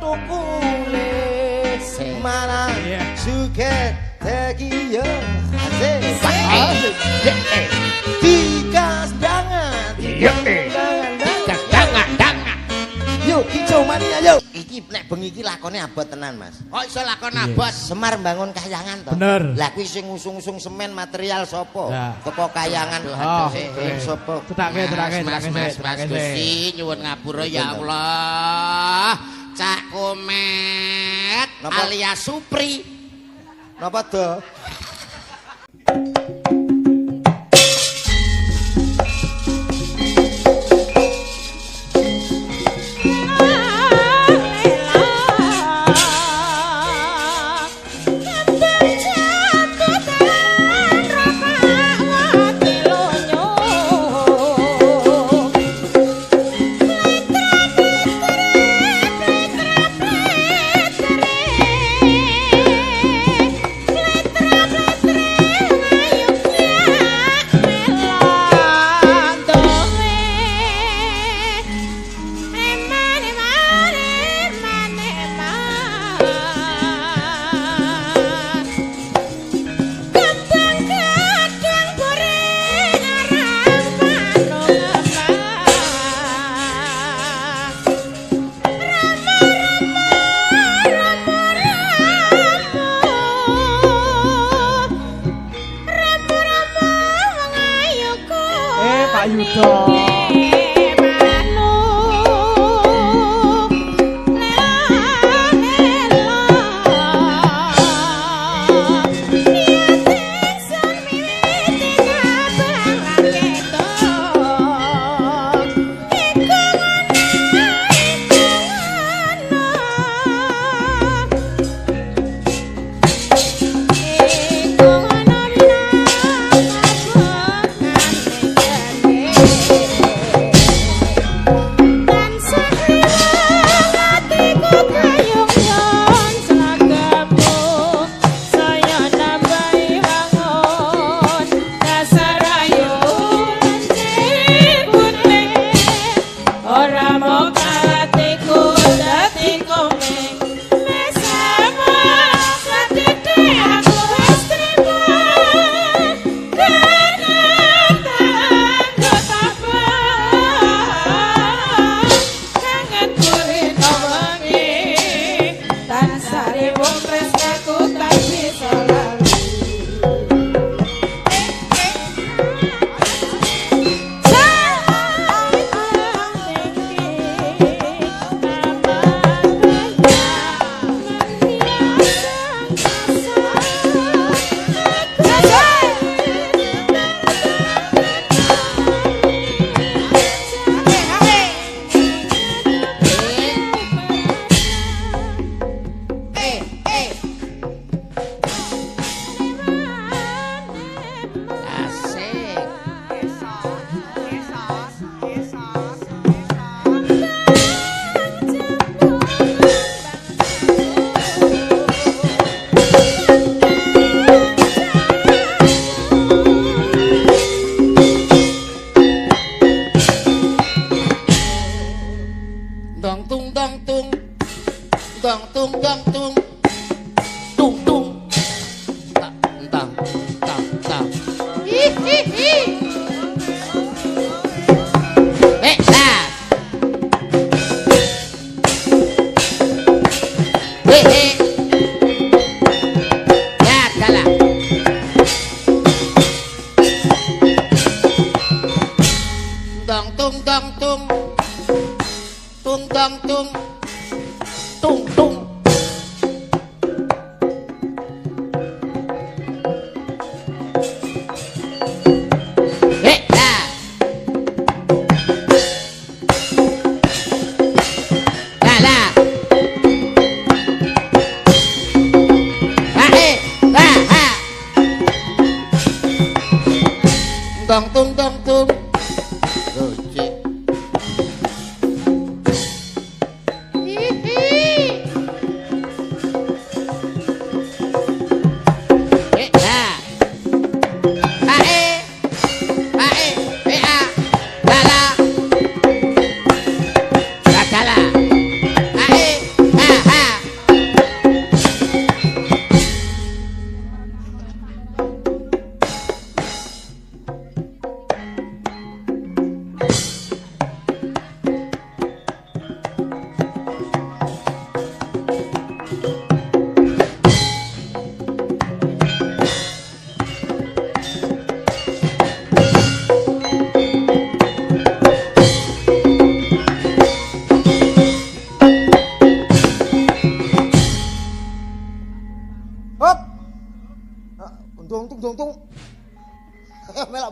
tukule malah suket tegiyo dikas dangan dikas dangan yuk kicau mania yuk iki nek bengi iki lakone abot tenan Mas kok iso lakon abot Semar bangun kahyangan to bener lah kuwi sing ngusung-usung semen material sapa teko kahyangan sapa terake Mas Gusti nyuwun ngapura ya Allah Cak Komet alias Supri napa to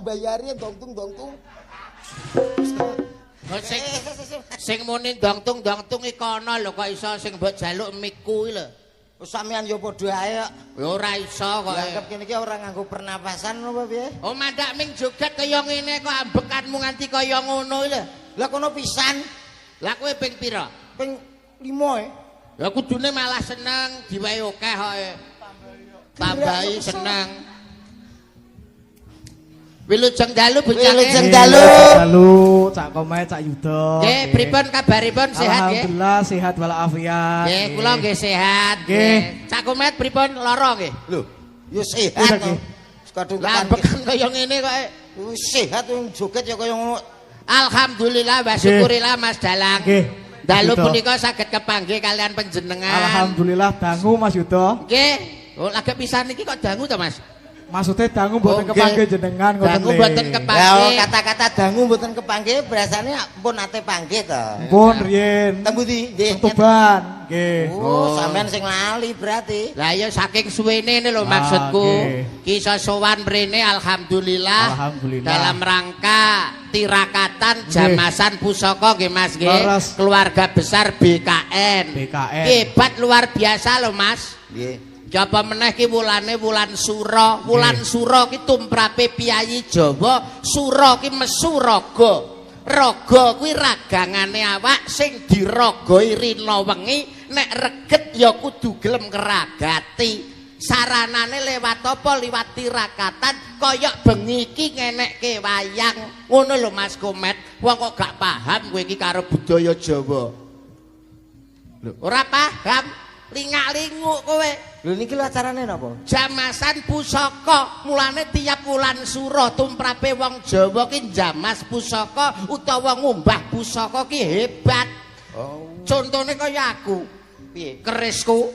bayari dongtung. Oh, sing muni dongtung iki kono lho kok iso sing mbok jaluk miku iki lho. Sampeyan yo padha ae kok. Ya ora iso kok. Anggap kene iki ora nganggo pernapasan apa piye? Oh mandak ming joget kaya ngene kok ambekanmu nganti kaya ngono iki lho. Lah kono pisan. Lah kowe ping pira? Ping 5 e. Ya kudune malah seneng diwehi akeh kok. Tambahi seneng. Wilujeng dalu bocah. Wilujeng dalu. Dalu, Cak Komet, Cak Yuda. Nggih, pripun kabaripun sehat nggih? Alhamdulillah sehat walafiat. Nggih, kula nggih sehat. Nggih. Cak Komet pripun lara nggih? Lho, yo sehat to. Kadung lah beken kaya ngene kok. Sehat wong joget ya kaya ngono. Alhamdulillah wa syukurillah Mas Dalang. Nggih. Dalu punika saged kepanggih kalian panjenengan. Alhamdulillah dangu Mas Yuda. Nggih. Oh, lagi pisan iki kok dangu to, Mas? Maksudnya dangu mboten kepanggih jenengan ngoten. Dangu mboten kepanggih. Lah kata-kata dangu mboten kepanggih berasane pun ate panggih to. Pun riyen. Teng pundi? Nggih. Tuban. Nggih. Oh, sampean sing lali berarti. Lah ya saking suwene ini lho maksudku. Kisah sowan mrene alhamdulillah. Alhamdulillah. Dalam rangka tirakatan jamasan pusaka nggih Mas nggih. Keluarga besar BKN. Hebat luar biasa lho Mas. Nggih. Jaba meneh ki wulane wulan Sura. Wulan Sura ki tumrape piyayi Jawa, Sura ki mesu raga. Raga kuwi ragangane awak sing diragoi rina wengi, nek reget ya kudu gelem ngragati. Saranane lewat apa? Liwat tirakatan kaya bengi iki ngenekke wayang. Ngono lho Mas Komet. Wong kok gak paham kowe iki karo budaya Jawa. Lho, ora paham? Lingak-linguk kowe. Lho niki lho acarane napa? Jamasan pusaka. Mulane tiap wulan Sura tumrape wong Jawa ki jamas pusaka utawa ngumbah pusaka ki hebat. Oh. Contone kaya aku. Piye? Kerisku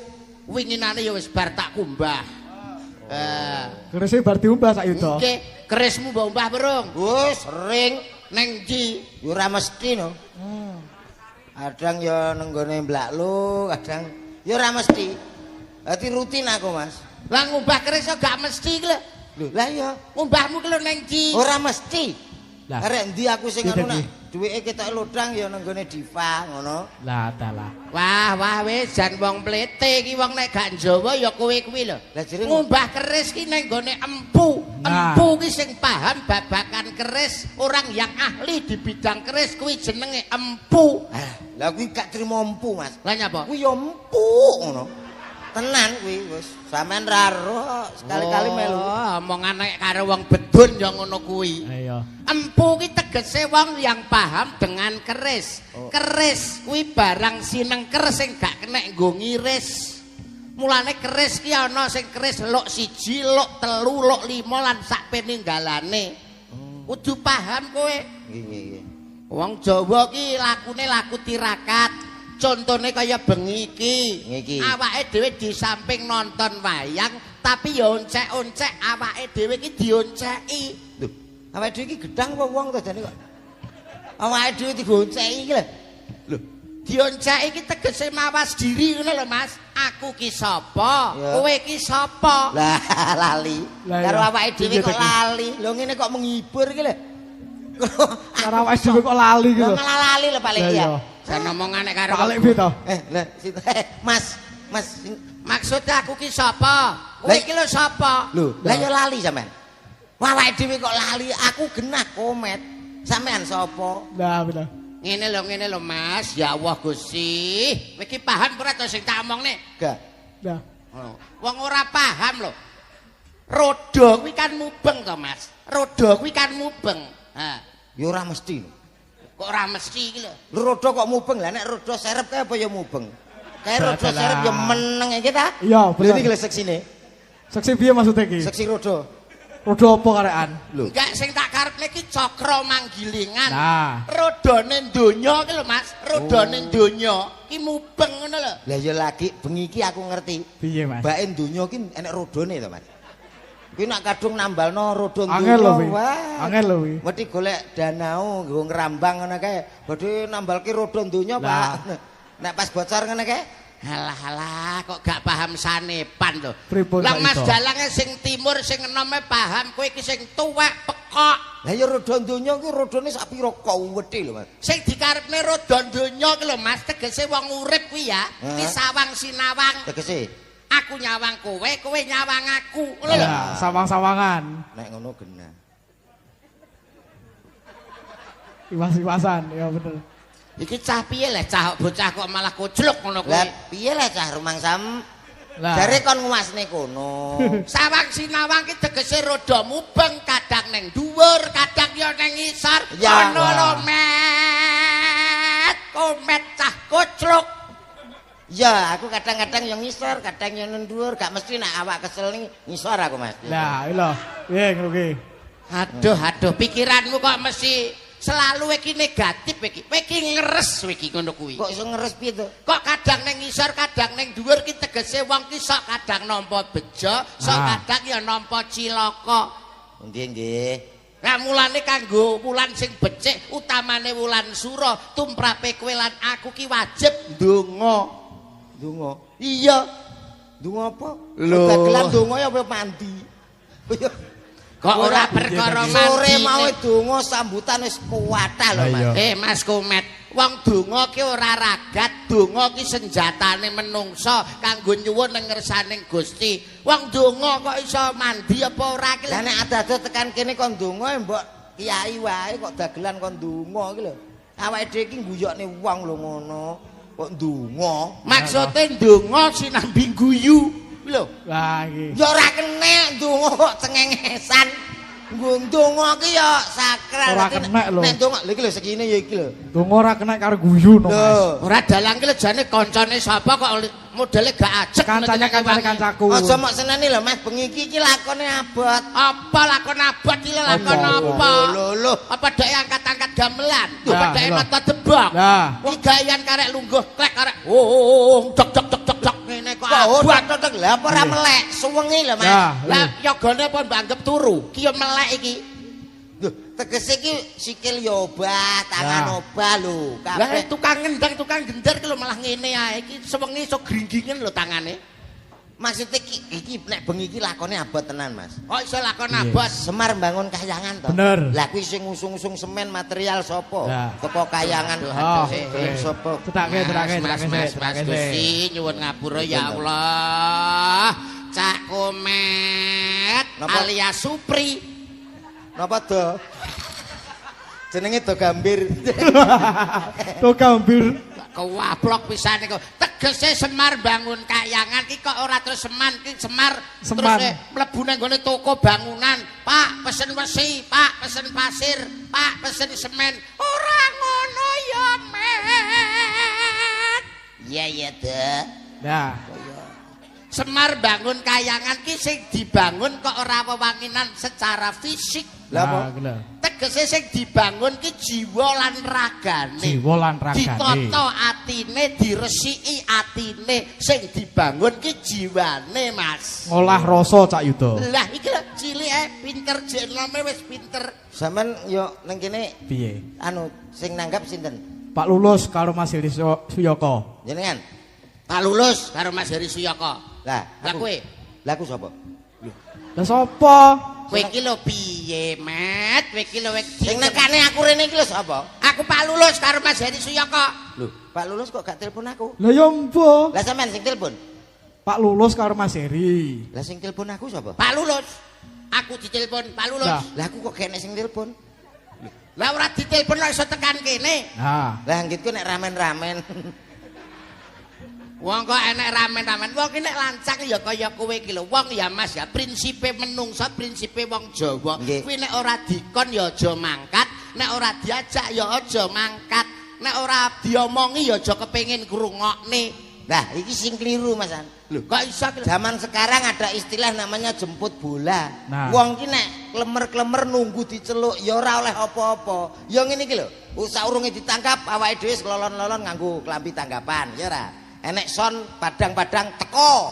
winginane ya wis bar tak kumbah. Kerisé bar diumbah Cak Yuda. Nggih, kerismu mbok umbah berung? Wis sering Ning ndi? yo ora mesti no. Kadang ya nenggone mblaklu, kadang ya ora mesti. Dadi rutin aku, Mas. Lah ngumbah keris kok gak mesti ki lho. Lho, lah ya Ngumbahmu ki lho ning ndi? ora mesti. Lah. Arek ndi aku sing ngono nak duweke ketok lodang ya nenggone diva ngono. Lah dalah. Wah wis jan wong plete iki wong nek gak Jawa ya kowe kuwi lho. Lah jere Ngumbah keris ki ning gone empu. Nah. Empu ki sing paham babakan keris, orang yang ahli di bidang keris kuwi jenenge empu. Lah kuwi gak trimo empu, Mas. Lah nyapa? Kuwi ya empu ngono. Tenan kuwi wis sampean ra roh sekali-kali melu. Oh, omongan nek karo wong bedun ya ngono kuwi. Ayo. Empu ki tegese wong yang paham dengan keris. Keris kuwi barang sinengker sing gak kenek nggo ngiris. Mulane keris ki ana sing keris lok 1, lok 3, lok 5 lan sak peninggalane. Kudu paham kowe. Nggih. Wong Jawa ki lakune laku tirakat. Contone kaya bengi iki. Awake dhewe di samping nonton wayang, tapi ya oncek-oncek awake dhewe ki dionceki. Lho, awake dhewe iki gedang apa wong to jane kok. Awake dhewe digonceki iki lho. Lho, dionceki iki tegese mawas diri ngono lho Mas. Aku ki sapa? Kowe ki sapa? Lah lali. Lah, Karo ya. awake dhewe kok lali. Lho ngene kok menghibur iki lho. Karo awake dhewe kok lali gitu. Lho malah lali lho paling Lah, iya. iya. Jan omongane karo Balik piye to? Lah Mas, maksudnya aku ki sapa? Kowe ki lho sapa? Lho, lah ya lali sampean. Awake dhewe kok lali, aku genah Komet. Sampean sapa? Lah bener. Ngene lho Mas, ya Allah Gusti. Kowe iki paham ora to sing tak omongne? Gak. Lah. Wong ora paham lho. Roda kuwi kan mubeng to Mas. Roda kuwi kan mubeng. Ha. Ya ora mesti lho. Kok ora mesti iki lho. Roda kok mubeng lah nek roda serep kae apa ya mubeng. Kae roda serep ya meneng iki ta? Iya, bener. Iki lho seksine. Seksi piye maksudnya iki? Seksi roda. Roda apa karekan? Lho. Enggak sing tak karepne iki cakra manggilingan. Nah. Rodane donya iki lho Mas. Rodane donya iki mubeng ngono lho. Lah ya lagi bengi iki aku ngerti. Piye Mas? Mbake donya ki enek rodane to Mas. Kuwi nak kadung nambalno roda Angel lho kuwi. wah. Angel lho kuwi. Mesti golek danau nggo ngrambang ngono kae. Badhe nambalke roda donya, Pak. Nek pas bocor ngene kae, Halah kok gak paham sanepan lho. Pripun Lah Mas iso? Dalange sing timur sing enome paham, kowe iki sing tuwek kok. Lah ya roda donya ki rodane sak pira kuwethe lho Mas. Sing dikarepne roda donya ki lho Mas, tegese wong urip kuwi ya, ki sawang sinawang. Tegese Aku nyawang kowe, kowe nyawang aku. Ngono lho. Ya, sawang-sawangan. nek ngono genah. Iwas-iwasan, ya bener. Iki cah piye le cah bocah kok malah kocluk ngono kuwi. Lah piye lah cah rumangsam? Lah. Jare kon nguasne kono. Sawang sinawang ki tegese roda mubeng kadang ning dhuwur, kadang ya ning ngisor. Ya. Ngono lho, Met. Komet cah kocluk. Ya, aku kadang-kadang yang ngisor, kadang yang ndur, gak mesti nek awak kesel ning ngisor aku Mas. Lah, iki lho. Piye ngono ki? Aduh, pikiranmu kok mesti selalu iki negatif iki. Kowe iki ngeres kowe iki ngono kuwi. Kok iso ngeres piye to? Kok kadang ning ngisor, kadang ning dhuwur ki tegese wong ki sok kadang nampa bejo, sok kadang ya nampa cilaka. Nggih, nggih. Lah mulane kanggo wulan sing becik, utamane wulan sura, tumrape kowe lan aku ki wajib ndonga. Donga. Iya. Donga apa? Lho. Dagelan donga ya apa mandi? Kok ora perkara Sore mandi. mau donga sambutan wis kuwatah lho Mas. Mas Komet, wong donga ki ora ragat, donga ki senjatane menungsa kanggo nyuwun ning ngersaning Gusti. Wong donga kok iso mandi apa ora ki? Lah nek ada tekan kene kon donga mbok kiai wae kok dagelan kon donga iki lho. Awake dhewe iki guyokne wong lho ngono. Kok donga? Maksude donga sinambi guyu lho. Lah iki. Ya ora kena donga kok cengengesan. Nggo donga ki ya sakral. Ora kenek lho. Nek donga lha iki lho segine ya iki lho. Donga ora kena karo guyu no, Mas. Ora dalang ki jane kancane sapa kok modele gak ajek. Kancane kancaku. Aja mok seneni lho Mas, bengi iki lakone abot. Apa lakon abot iki lho lakon apa? Lho. Apa dhek angkat-angkat gamelan? Ya, Apa dhek lho. nata debak? Lah. Wong gayan karek lungguh klek karek. Oh, cok ngene kok abot. Abot lha apa ora melek, suwengi lho Mas. Ya, Lah yogane apa mbanggep turu? Ki yo melek iki. Lho, tegese iki sikil ya obah, tangan obah lho. Lah Kabeh tukang ngendang, tukang gender ki lho malah ngene ae. Iki sewengi iso gringgingen lho tangane. maksudnya iki nek bengi iki lakone abot tenan Mas. Kok iso lakon abot? Semar bangun kahyangan to. Bener. Lah kuwi sing ngusung-usung semen material sapa? Ya. Teko kahyangan. Oh, sapa? Tetake. Mas Gusti nyuwun ngapura ya Allah. Cak Komet Napa? alias Supri. Napa to? Jenenge do gambir. To gambir. Kewaplok pisan iku. Tegese Semar bangun kahyangan ki kok ora terus Seman ki Semar Seman. terus mlebu nang gone toko bangunan. Pak, pesen wesi, Pak, pesen pasir, Pak, pesen semen. Ora ngono ya, Met. Iya Dek. Nah, Semar bangun kahyangan ki sing dibangun kok ora wewanginan secara fisik. Lah apa? gila. Tegese sing dibangun ki jiwa lan ragane. Jiwa lan ragane. Ditata atine, diresiki atine, sing dibangun ki jiwane, Mas. Ngolah rasa Cak Yuda. Lah iki lho cilike pinter jenome wis pinter. Sampeyan yo ning kene Piye? anu sing nanggap sinten? Pak Lulus karo Mas Heri Suyoko. Jenengan. Pak Lulus karo Mas Heri Suyoko. Lah, Lah kowe, Lah aku sapa? Lah sapa? kowe iki lho piye, Met? Kowe iki lho Sing nekane aku rene iki lho sapa? Aku Pak Lulus karo Mas Heri Suyoko. Lho, Pak Lulus kok gak telepon aku? Lah ya mbah. Lah sampean sing telepon? Pak Lulus karo Mas Heri. Lah sing telepon aku sapa? Pak Lulus. Aku ditelepon Pak Lulus. Lah. Lah aku kok kene sing telepon? Lah ora ditelepon kok iso tekan kene. Nah, Lah ngitku nek ramen-ramen. Wong kok enek ramen-ramen. Wong ki nek lancang ya kaya kowe iki lho. Wong ya Mas ya prinsipe menungsa, prinsipe wong Jawa. Nggih. Kuwi nek ora dikon ya aja mangkat, nek ora diajak ya aja mangkat. Nek ora diomongi ya aja kepengin krungokne. Lah iki sing keliru Mas An. Lho, kok iso ki lho? Zaman sekarang ada istilah namanya jemput bola. Nah. Wong ki nek klemer-klemer nunggu diceluk ya ora oleh apa-apa. Ya ngene iki lho. Saurunge ditangkap awake dhewe kelolon-lolon nganggo klambi tanggapan, ya ora. Enek son padang-padang teko.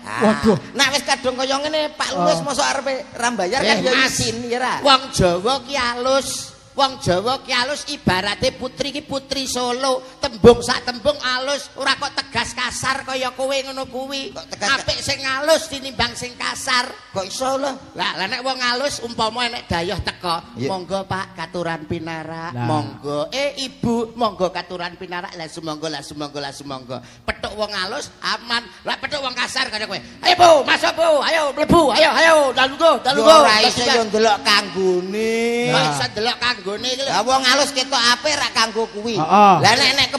Waduh. Nek wis kadung kaya ngene Pak Lulus mosok arepe rambayar kan ya Mas, izin, ya ora. Wong Jawa ki alus. Wong Jawa ki alus ibarate putri ki putri Solo, tembung sak tembung alus, ora kok tegas kasar kaya kowe ngono kuwi. Apik sing alus tinimbang sing kasar. Kok iso lho? Lah nek wong alus umpama enek dayah teko, monggo Pak katuran pinarak, monggo. Ibu, monggo katuran pinarak. Lah sumangga, lah sumangga, lah sumangga. Petuk wong alus aman. Lah petuk wong kasar kaya kowe. Ayo Bu, masuk Bu, ayo mlebu, ayo, dalunggo, dalunggo. Ora iso yo ndelok kanggone. Ora iso ndelok kanggone iki lho. Lah wong alus ketok apik ra kanggo kuwi. Heeh. Lah nek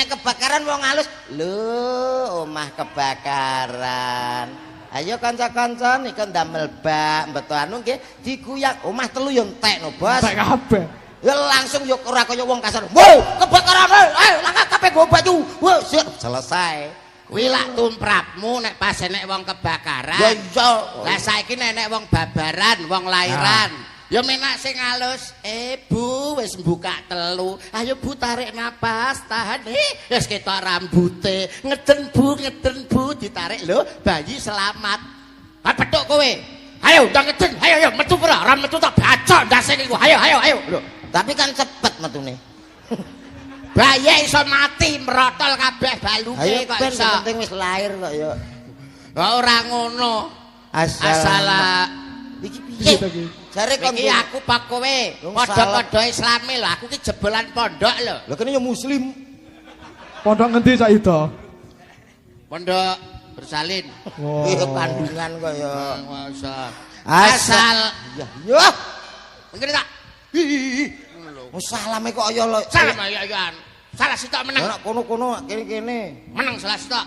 kebakaran wong alus, lho omah kebakaran. Ayo kanca-kanca nika ndamel bak, mbeto anu nggih diguyang. Omah telu yo entekno, Bos. Entek kabeh. Ya langsung yo ora kaya wong kasar. Wo, kebakaran. Ayo langkah kabeh go baju. Wo, selesai. Kuwi lak tumrapmu nek pas enek wong kebakaran. Ya iya. Lah saiki nek wong babaran, wong lairan. Ya menak sing alus. Bu wis buka telu. Ayo Bu tarik napas, tahan. Wis ketok rambute. Ngeden Bu ditarik lho, bayi selamat. Ha petuk kowe. Ayo ndang ngeden. Ayo metu ora? Ora metu tak bacok ndase iku. Ayo. Lho, Tapi kan cepet metune. bayi iso mati merotol kabeh baluke Ayo kok ben iso. penting wis lahir kok ya. Ora ngono. Iki piye? Jare kon Iki aku pak kowe, padha-padha Islame lho, aku ki jebolan pondok lho. Lah kene ya muslim. Pondok ngendi Cak Ida? Pondok bersalin. Iya kandungan kok ya. Masa. Asal. Ya. Ngene tak. Oh salame kok ya lho. Salam ayo-ayoan. Salah sitok menang. Ora kono-kono kene-kene. Menang salah sitok.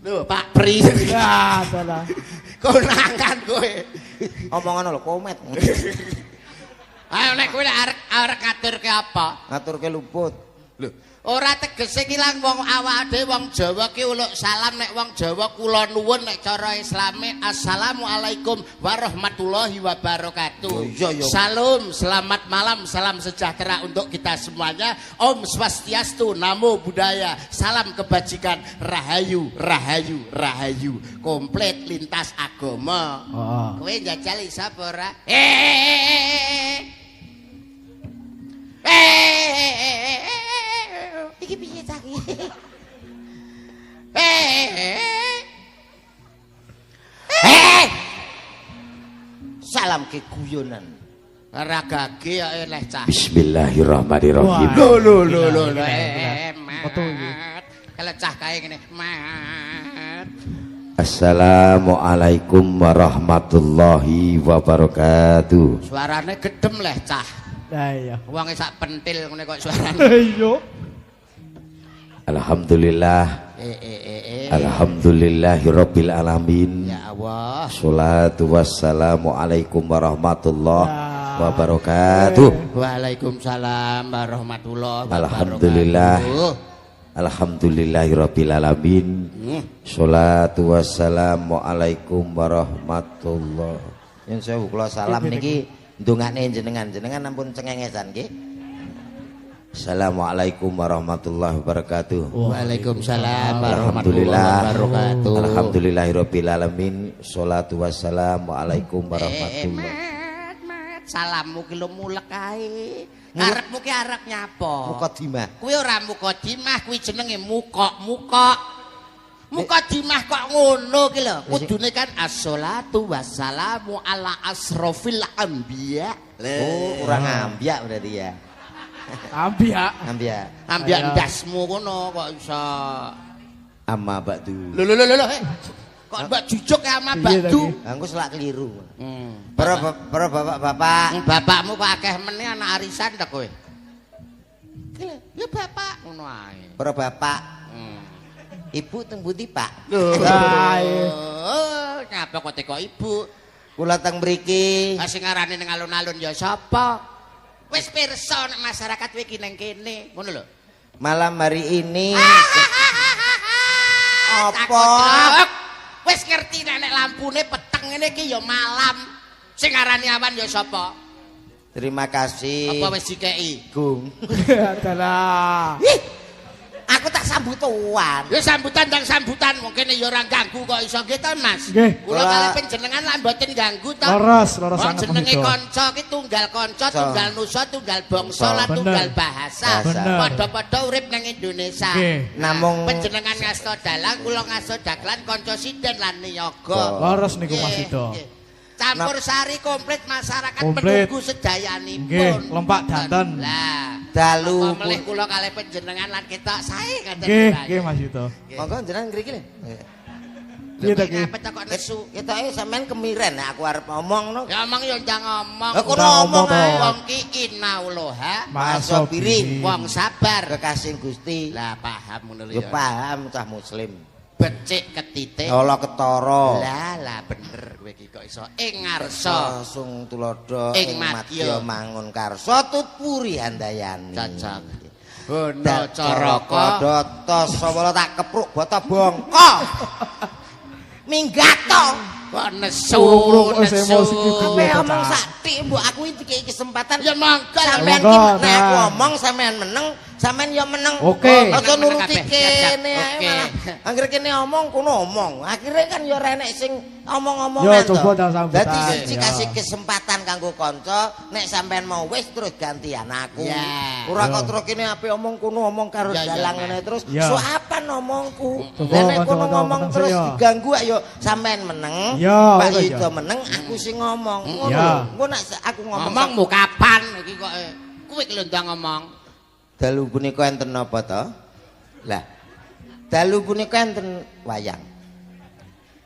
Lho, Pak Pri. Ya, salah. Konangan kowe. Omongan lho komet. Ayo nek kowe arek ngaturke apa? Ngaturke luput. Lho, ora tegese ki lang wong awake wong Jawa ki uluk salam nek wong Jawa kula nuwun nek cara Islame assalamualaikum warahmatullahi wabarakatuh. Iya. Salam, selamat malam, salam sejahtera untuk kita semuanya. Om Swastiastu, Namo Buddhaya, salam kebajikan, rahayu, rahayu, rahayu. Komplit lintas agama. Heeh. Kowe njajal sapa ora? Iki piye ta iki? Salam ke guyonan. Ora gage ya eleh cah. Bismillahirrahmanirrahim. Lho. Betul iki. Kalau cah kae ngene, mat. Assalamualaikum warahmatullahi wabarakatuh. Suarane gedhem leh cah. Lah iya. Wonge sak pentil ngene kok suarane. Iya. Alhamdulillah. Alhamdulillahirabbil alamin. Ya Allah. Sholatu wassalamu alaikum warahmatullahi wabarakatuh. Waalaikumsalam warahmatullahi wabarakatuh. Alhamdulillah. Alhamdulillahirabbil alamin. Sholatu wassalamu alaikum warahmatullahi. Yen sewu kula salam niki ndongane jenengan ampun cengengesan nggih. Assalamualaikum warahmatullahi wabarakatuh. Waalaikumsalam Alhamdulillah. warahmatullahi wabarakatuh. Alhamdulillahirabbil alamin. Sholatu wassalamu alaikum warahmatullahi. Mat, salammu ki lho mulek ae. Arepmu ki arep nyapa? Mukadimah. Kuwi ora mukadimah, kuwi jenenge mukok. Mukadimah kok ngono ki lho. Kudune kan as-sholatu wassalamu ala asrofil anbiya. Oh, kurang ambiak berarti ya. Ambiak. Ambiak. Ambiak ndasmu kono kok iso. Amma ba'du. Lho. Kok mbak jujuk ya ama badu. Aku selak keliru. Para bapak-bapak. Bapakmu kok akeh meneh anak arisan ta kowe? Ya bapak ngono ae. Para bapak. Ibu teng pundi, Pak? Nyapa kok teko ibu? Kula teng mriki. Sing ngarani ning alun-alun ya sapa? Wis pirsa nek masyarakat kowe ki ning kene, ngono lho. Malam hari ini Apa? Wis ngerti nek lampune peteng ngene iki ya malam. Sing ngarani awan ya sapa? Terima kasih. Apa wis dikeki? Gung. Adalah. Aku tak sambutan. Ya sambutan ndang sambutan, mungkin ya ora ganggu kok iso nggih to, Mas. Nggih. Kula kalih panjenengan lan mboten ganggu to. Leres Wong sangat jenenge Mas. kanca ki tunggal kanca, tunggal nusa, tunggal bangsa lan Bener. tunggal bahasa. Bener. Padha-padha urip nang Indonesia. Nggih. Namung Panjenengan ngasto dalang, kula ngasto dagelan, kanca sinden lan niyaga. Leres niku Mas Nggih, Ida. nggih. Campur sari komplit masyarakat Komplit. menunggu sedayanipun. Nggih, lompak danten. Lah, dalu apa melih kula kalih panjenengan lan ketok sae ngaten Nggih, kira. nggih Mas Ida. monggo jenengan ngriki lho. Piye ta ki? Ngapa kok nesu? Ketoke sampean kemiren nek aku arep ngomong no. Ya omong ya njang ngomong. Lah kono Udah ngomong ngomong, ae. Wong ki inauloha, Maso piring. wong sabar. Kekasih Gusti. Lah paham ngono lho Yo ya. paham cah muslim. Becik ketitik. Allah ketara. Lah bener kowe iki kok iso ing ngarsa. Langsung tulodo Ing ing madya. madya mangun karsa tutpuri handayani. Cocok. Bono Caraka caraka. data sawala tak kepruk bata bongko. Minggato. Kok nesu, Urung-urung wis nesu. emosi ki Kowe piye to, omong Cak? sakti mbok aku iki dikei kesempatan. Ya mangga Sampean ki Monggo, nek aku Cak. omong sampean meneng, sampean ya meneng. Oke. Aja Meneng nuruti kabeh. Siap, siap. kene ae Oke. malah. Anggere kene omong kono omong. Akhire kan ya ora enek sing Yo, omong-omongan to. coba ta sambutan. Dadi siji Ya. kasih kesempatan kanggo kanca, nek sampean mau wis terus gantian aku. Ya. Ora Yo. kok terus kene ape omong kono omong karo Ya, ya, dalang Mas. ngene terus. Ya. Soapan omongku. Coba Lah nek kono kanca-kanca ngomong meneng terus saya. diganggu ayo sampean meneng. Ya, Pak itu Yudo aja. meneng, aku sing ngomong. Ngono Ya. lho. Engko nek aku ngomong Ngomongmu kapan iki kok kowe ki lho ndang ngomong. dalu punika enten napa to? Lah, dalu punika enten wayang.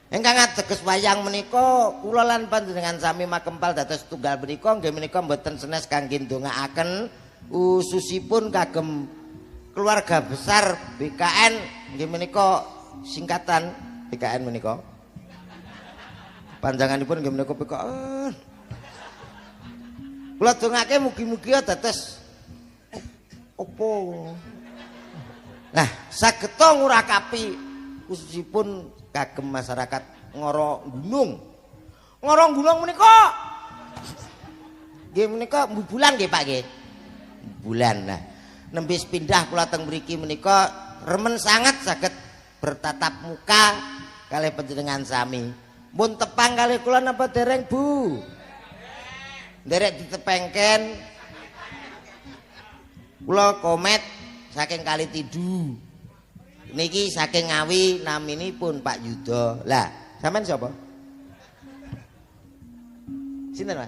Ingkang ateges wayang menika kula lan panjenengan sami makempal dados tunggal menika nggih menika mboten senes kangge ndongaaken ususipun kagem keluarga besar BKN nggih menika singkatan BKN menika. Panjanganipun nggih menika BKN. Kula dongake mugi-mugi dados opo. Nah, sageta ngurakapi khususipun kagem masyarakat Ngoro Gunung. Ngoro Gunung menika nggih menika bulan nggih Pak nggih. Bulan. Nah, nembe pindah kula teng mriki menika remen sangat saged bertatap muka kalih panjenengan sami. Mun tepang kalih kula napa dereng, Bu? Derek ditepengken. Kula komet saking Kali Tidu. Niki saking Ngawi naminipun Pak Yudo. Lah, sampean sapa? Sinten,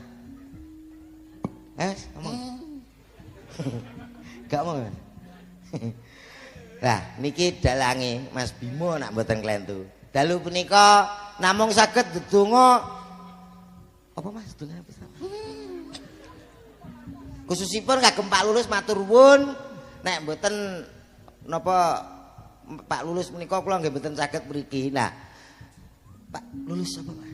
Mas? Ngomong. Gak ngomong. Lah, niki dalange Mas Bimo nak mboten klentu. Dalu punika namung saged ndedonga apa Mas ndonga apa? Khususipun kagem Pak Lulus matur nuwun nek mboten napa Pak Lulus menika kula nggih mboten saged mriki. Nah, Pak Lulus apa, Pak?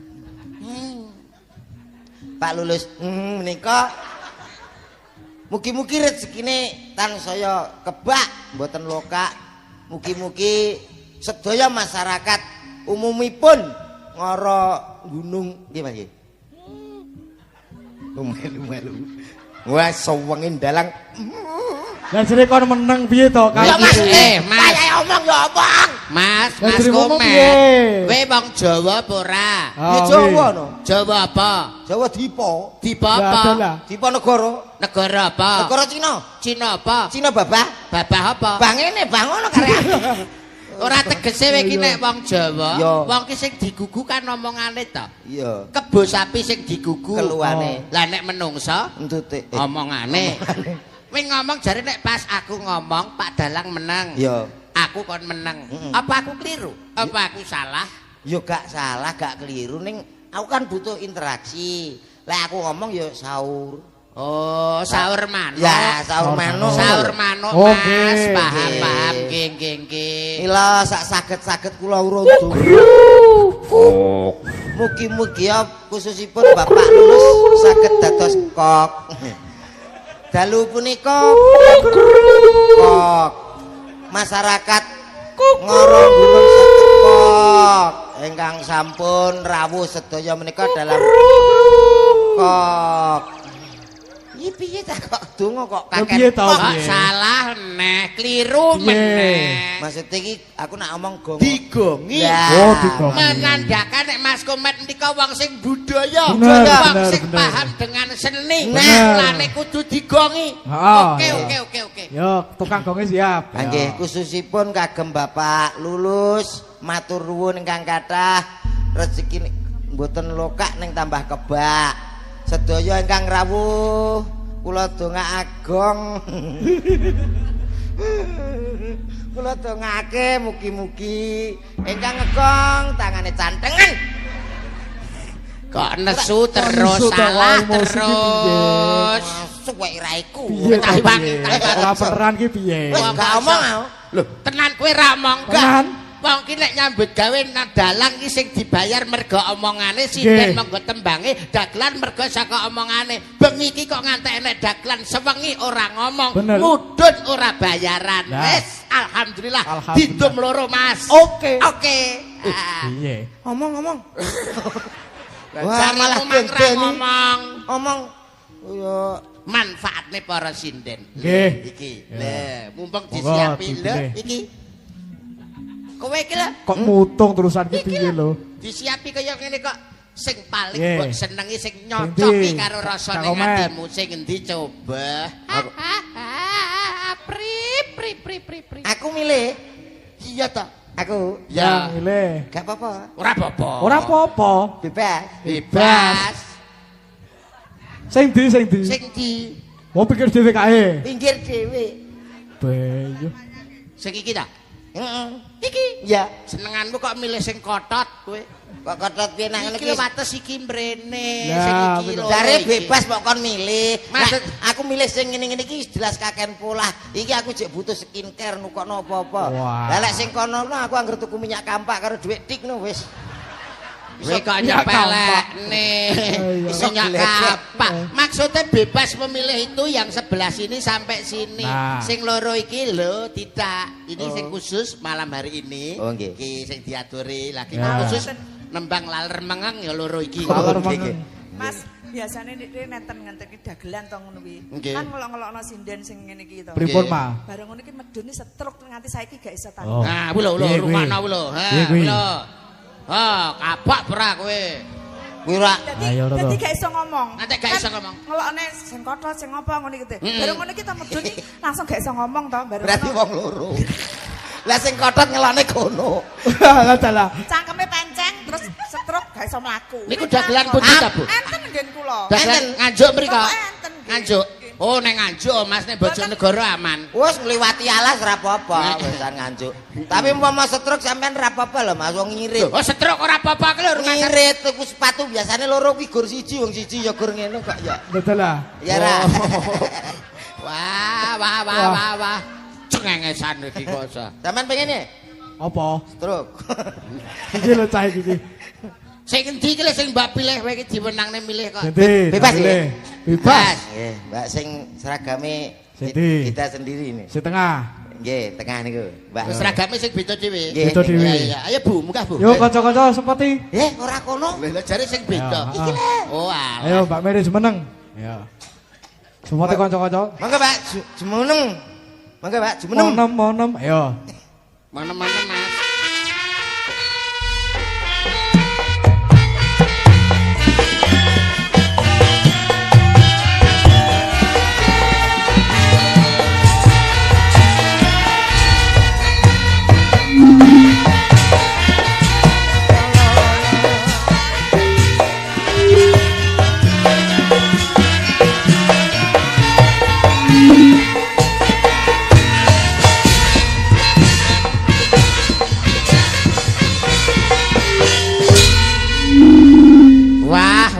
Pak Lulus menika mugi-mugi rezekine tansaya kebak mboten lokak. Mugi-mugi sedaya masyarakat umumipun Ngoro Gunung nggih Mas nggih. Melu-melu. Wah sewengin dalang. Lah jere kon meneng piye to Ya, Mas, Mas. Kayak omong ya omong. Mas, Lah Mas jere ngomong Komet. piye? Kowe wong Jawa apa ora? Ya Jawa no. Jawa apa? Jawa Dipa. Dipa Ya apa? adalah. Dipa negara. Negara apa? Negara Cina. Cina apa? Cina babah. Babah apa? Bang ngene, bang ngono karek. Ora tegese kowe iki nek wong Jawa, Iya. wong ki sing digugu kan omongane to. Iya. Kebo sapi sing digugu. Keluane. Lah nek menungsa Entute. omongane. Kowe ngomong jare nek pas aku ngomong Pak Dalang menang. Iya. Aku kon menang. Mm-mm. Apa aku keliru? Apa aku salah? Yo gak salah, gak keliru ning aku kan butuh interaksi. Lah aku ngomong yo sahur. Oh, sahur manuk. Ya, sahur manuk. Sahur manuk, Oke, Mas. Paham, oke. paham. Nggih. Mila sak saged-saged kula uruntu. Mugi-mugi ya khususipun Bapak Lulus saged dados kok. Dalu punika kok. Masyarakat Ngoro Gunung saged kok. Ingkang sampun rawuh sedaya menika dalam kok. Iki piye ta kok donga kok Lho, kakek. piye ta, Kok piye? salah neh, kliru Piye? meneh. Maksud iki aku nak omong gongo. Digongi. Lah. Oh, digongi. Menandakan nek Mas Komet ndika wong sing budaya, Bener, wong bener, sing bener. paham dengan seni. Bener. Lane kudu digongi. Heeh. Oke. Yo, tukang gonge siap. Nggih, khususipun kagem Bapak Lulus, matur nuwun ingkang kathah rezeki mboten lokak ning tambah kebak. Sedaya ingkang rawuh kula donga agong. Kula dongake mugi-mugi ingkang ngegong tangane cantengan. Kok nesu terus nesu ta, salah emosi ki terus. Suwek ra iku. Piye ta, Tawangi, piye? tawangi. Ora peran ki piye? Wis gak omong aku. Lho, tenan kowe ra omong gak? Tenan. Wong ki nek nyambut gawe nang dalang ki sing dibayar mergo omongane, sinden Nggih. monggo tembange, dagelan mergo saka omongane. Bengi iki kok ngantek enek dagelan sewengi ora ngomong, Bener. mudhun ora bayaran. Nah. Wis, alhamdulillah, Alhamdulillah. didum loro, Mas. Oke. Oke. Ah. Piye? Ngomong. Wah, Jare malah ngomong ra genteni. ngomong. Omong. Yo Manfaatne para sinden. Nggih. Iki. Ya. Lah, mumpung Monggo, disiapi lho dipilih. iki. Kowe iki lho Kok mutung terusan ki piye lho? disiapi kaya ngene kok sing paling Nggih. mbok senengi sing nyocoki Endi? karo rasane Kak Omet. atimu sing endi coba. Pri. aku milih. Iya ta. Aku Ya. Milih. gak apa-apa. Ora apa-apa. Ora apa-apa. Bebas. Bebas. Sing ndi sing ndi? Sing di Mau pikir dhewe kae. Pinggir dhewe. Bayo. sing iki ta. Heeh. Iki Ya, senenganmu kok milih sing kotot kowe. kok kotot piye nang ngene Iki iki. lho wates iki mrene, Ya, sing iki bener. lho. Jare iki. bebas kok kon milih. Maksud- Nah, aku milih sing ngene-ngene iki jelas kaken pola. Iki aku jek butuh skincare nukokno apa-apa. Wah. Lah lek sing kono aku anggar tuku minyak kampak karo dhuwit tik no wis. Kowe kok Minyak nyepelekne. Iya. Minyak Gledek. kapak. Maksudnya bebas memilih itu yang sebelah sini sampai sini. Nah. Sing loro iki lho tidak. Ini sing khusus malam hari ini. Oh, nggih. Iki sing diaturi lagi Ya. khusus nembang laler mengeng ya loro iki. Laler nggih, mengeng. Mas, biasane nek nenten ngenteni dagelan to ngono kuwi. Nggih. Kan ngelok-ngelokno sinden sing ngene iki to. Pripun, Nggih. Ma? Bareng ngono iki medune setruk nganti saiki gak iso tahu. Oh. Nah, kuwi lho Piye kuwi? rungokno kuwi lho. Ha, Piye kuwi? kuwi lho. Ha, kapok ora kowe. Kuwi ora Dadi Ayo, Toto. dadi gak iso ngomong. Nanti gak iso ngomong. Ngelokne sing kotot sing apa ngono iki. Mm-mm. Bareng ngono iki to medune langsung gak iso ngomong to bareng. berarti ngono. wong loro. Lah sing kotot ngelone kono. Lah dalah. Cangkeme penceng terus setruk gak iso mlaku. Niku dagelan pundi ta, Bu? Enten nggen kula. Dagelan Enten. nganjuk mriko. Kok enten, nggih. Nganjuk. Oh, ning nganjuk Mas ning Bojonegoro aman. Wes ngliwati alas ora apa-apa, wisan nganjuk. Tapi umpama setruk sampean ora apa-apa lho Mas, wong ngirit. Oh, setruk ora apa-apa ki lho rumah sakit. Ngirit tuku sepatu biasane loro kuwi gur siji, wong siji ya gur ngene kok ya. Dalah. Ya ra. Wah. Cengengesan iki kok. Sampean pengen ya? Apa? Setruk. Iki lho cah iki. Sing endi iki lho sing Mbak pilih kowe iki diwenangne milih kok. Endi? Bebas, Boleh. ya? Bebas. Nggih, Mbak sing seragame Sindi. kita sendiri ini. Si tengah. Nggih, tengah niku, Mbak. Seragame sing beda dhewe. Nggih. Beda dhewe. Iya. Ayo Bu, munggah Bu. Yo kanca-kanca sepati. Ora kono. Lha jare sing beda. Ya, ah. Oh, alah. Ayo Mbak Mary semeneng. Ya. Semua kanca-kanca. Monggo Mbak, jumeneng. Monggo Mbak, jumeneng. Monem. Ayo. Mana-mana Mas.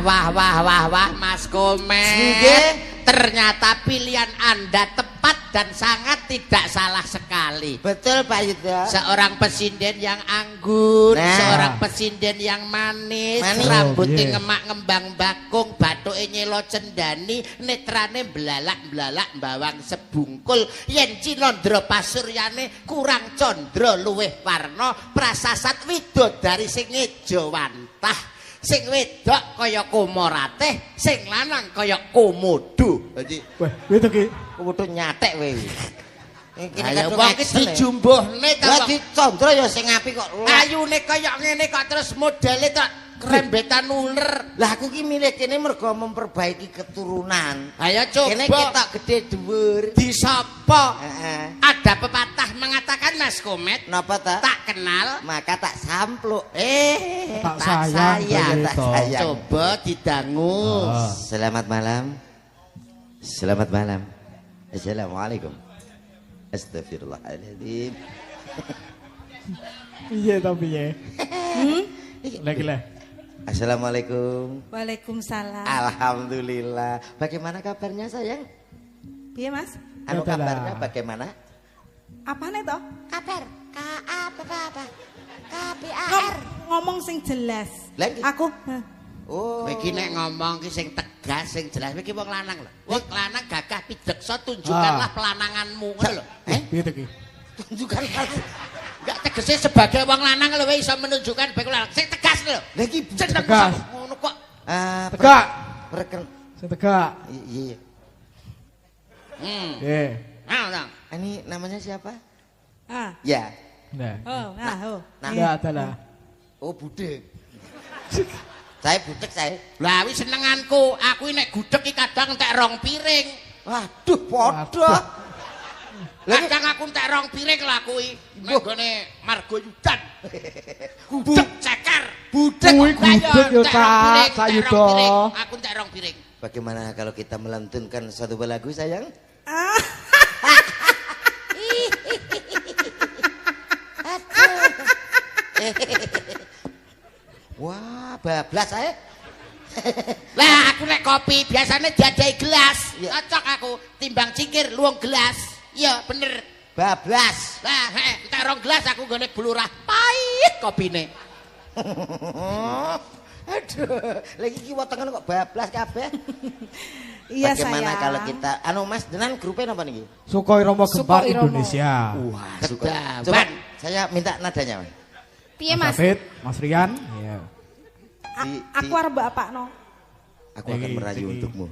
Wah, Mas Komet. Nggih. Ternyata pilihan Anda tepat dan sangat tidak salah sekali. Betul Pak Yuda. Seorang pesinden yang anggun, Nah. seorang pesinden yang manis, Manis. rambutnya Oh, iya. ngemak ngembang bakung, bathuke nyelo cendani, netrane belalak-belalak bawang sebungkul, yen cinandra pasuryane kurang condro luweh warna, prasasat widodari sing ngejo wantah. Sing wedok kaya Komorateh, sing lanang kaya Komodo. Dadi Wah, itu ki. kudu nyatek kowe. Ayo wong ki dijumbuhne ta. Lah dicondro ya sing apik kok. Ayune kaya ngene kok terus modele tok rembetan uler. Lah aku ki milih kene mergo memperbaiki keturunan. Ayo coba. Kene ketok gede dhuwur. Disapa? Heeh. Ada pepatah mengatakan Mas Komet, Napa ta? tak kenal Maka tak sampluk. Tak sayang, tak begitu. sayang. coba didangu. Selamat malam. Selamat malam. Assalamualaikum. Astagfirullahaladzim. Iya tapi ya. Lagi lah. Assalamualaikum. Waalaikumsalam. Alhamdulillah. Bagaimana kabarnya sayang? Piye Mas? Anu Adalah. kabarnya bagaimana? Apane to? Kabar. K-A-P-P-A. K-P-A-R. Ngomong sing jelas. Lagi? Aku Oh. Kowe iki nek ngomong ki sing tegas, sing jelas iki wong lanang lho. Wong lanang gagah pideksa tunjukkanlah pelananganmu ngono lho. Gitu ki. Tunjukkan aku. Enggak tegese sebagai wong lanang lho iso menunjukkan bae lanang. Sing tegas lho. Lagi Tegas. Ngono kok. Tegak. Perken. Sing tegak. Iya. Eh. Nah. Ini namanya siapa? ah. Ya. Nah. Oh. Enggak ada lah. Oh, budek. Saya budek saya. Lah wis senenganku, aku nek gudeg iki kadang entek 2 piring. Waduh, padha. Kadang aku entek 2 piring lho aku iki. Nek gone Margo Yudan. Gudeg ceker. Budek. Kuwi gudeg yo tak sayuda. Aku entek 2 piring. Bagaimana kalau kita melantunkan satu buah lagu sayang? Ah. Wah, bablas saya. Lah aku nek kopi biasanya diadai gelas. Iya. Cocok aku timbang cingkir luwung gelas. Iya bener. Bablas. Lah entek 2 gelas aku gone blurah pahit kopine. Aduh, lagi ki wetengan kok bablas kabeh. Iya Bagaimana sayang. kalau kita Mas denan grupnya apa nih? Sukoi Romo Gempar Sukoi Romo. Indonesia. Wah, Kedaban. Coba saya minta nadanya, Mas. Piye Mas Mas? David, Mas Rian. Iya. Aku arep bapakno. Aku akan Iki, merayu iki. untukmu.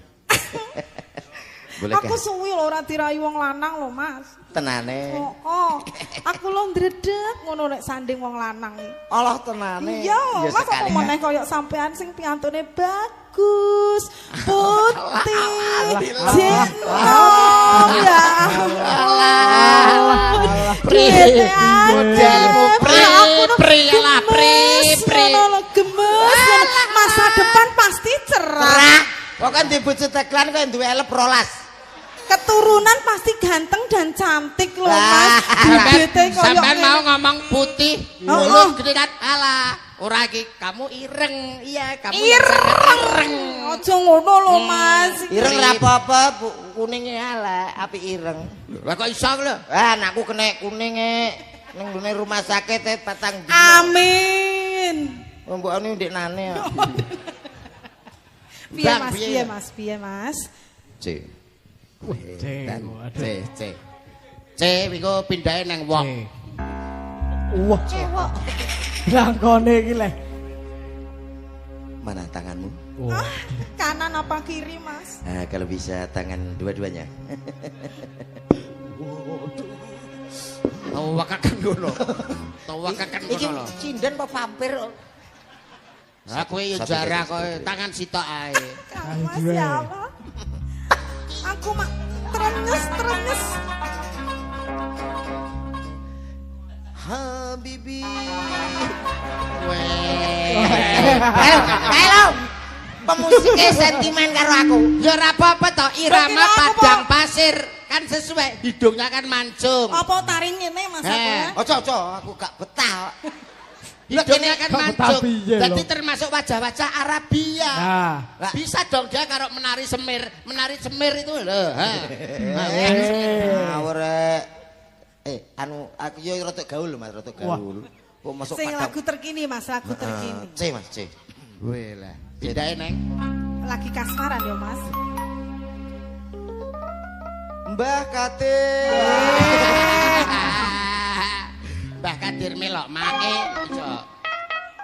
Bolehkah? Aku suwi lho ora dirayu wong lanang lho, Mas. Tenane. Oh. Aku lho ndredeg ngono nek sanding wong lanang iki. Allah tenane. Iya, Ya Mas apa sekali. meneh koyo sampean sing piantune bagus, putih, jenom, ya Allah. Modelmu pri lah pri. Gemes, masa depan pasti cerah. Kok kan di bojo teklan kok duwe elep 12. Keturunan pasti ganteng dan cantik loh, Mas. Sampean Bibite koyo sampean ngene. mau ngomong putih, Oh, mulut oh. gede kan alah. Ora iki kamu ireng. Iya, kamu Ireng. Aja ngono lho, Mas. Ireng ra apa-apa, kuninge ala, api ireng. Lah kok iso lho? Ah, anakku kena kuninge ning gone rumah sakit 4 dino. Amin. Mbokane ndeknane kok. Piye Bang, Mas? piye? Piye Mas? Piye Mas? C. Dan C iku pindahe nang wong. Wah. Langkone iki le. Mana tanganmu? Oh. Kanan apa kiri, Mas? Nah, kalau bisa tangan dua-duanya. Tawakaken ngono. Tawakaken Iki ngono lho. cinden apa vampir? Aku yo Satu, jarah satu, kok satu. tangan sitok ae. Kamu Mas Aduh. ya Allah. Aku mak trenyes. Habibi. Halo. Pemusiknya sentimen karo aku. Ya ora apa-apa to, irama Kira aku, padang Pak. pasir kan sesuai, hidungnya kan mancung. Apa taring ngene Mas aku ya? Ojo, aku gak betah. Hidungnya kan kok mancung. tapi iya Jadi loh. termasuk wajah-wajah Arabia. Nah. Lah. Bisa dong dia kalau menari semir itu loh. Ngawur rek. Anu aku yo rada gaul Mas, rada gaul. Kok masuk Sing padang. lagu terkini Mas, lagu terkini. C Mas, C. Weh lah. Pindahe neng. Lagi kasmaran ya Mas. Mbah Katir. Mbah Kadir melok mae, Cok.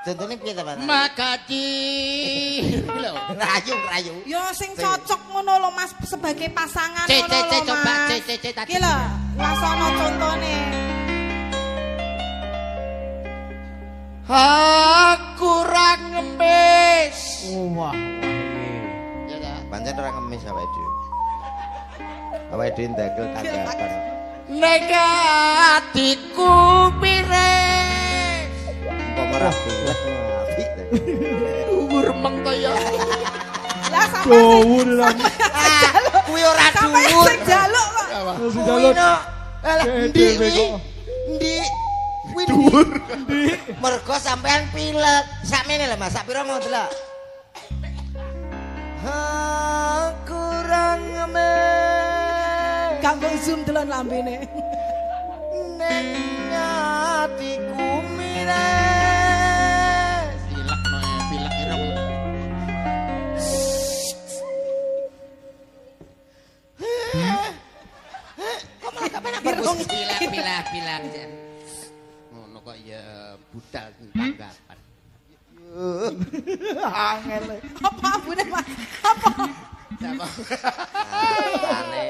Dontone piye ta, Mas? Magadir. Lho. Rayu. Yo sing cocok ngono lho Mas sebagai pasangan ngono lho Mas. Coba C tadi. Iki lho, lasono contone. Aku ra ngemis. Wah. Ya ta. Pancen ora ngemis awake dhewe. Awake dhewe ndagel tanggapan. Nek atiku pires. Umpama ora pilek apik. Dhuwur meng kaya. Lah sampe Dhuwur lah. Kuwi ora sampe dhuwur. sing jaluk kok. Masih jalur. Ndi kuwi dhuwur. Mergo sampean pilek. Sakmene lho Mas, sak pira mau delok. Aku ra ngemis. Kanggo zoom delon lambene. Ning atiku mires. Pilek ireng. Kok malah gak penak bagus. Pilek. Ngono kok ya budal tanggapan. Angel. Apa abune Mas? Apa? Aneh.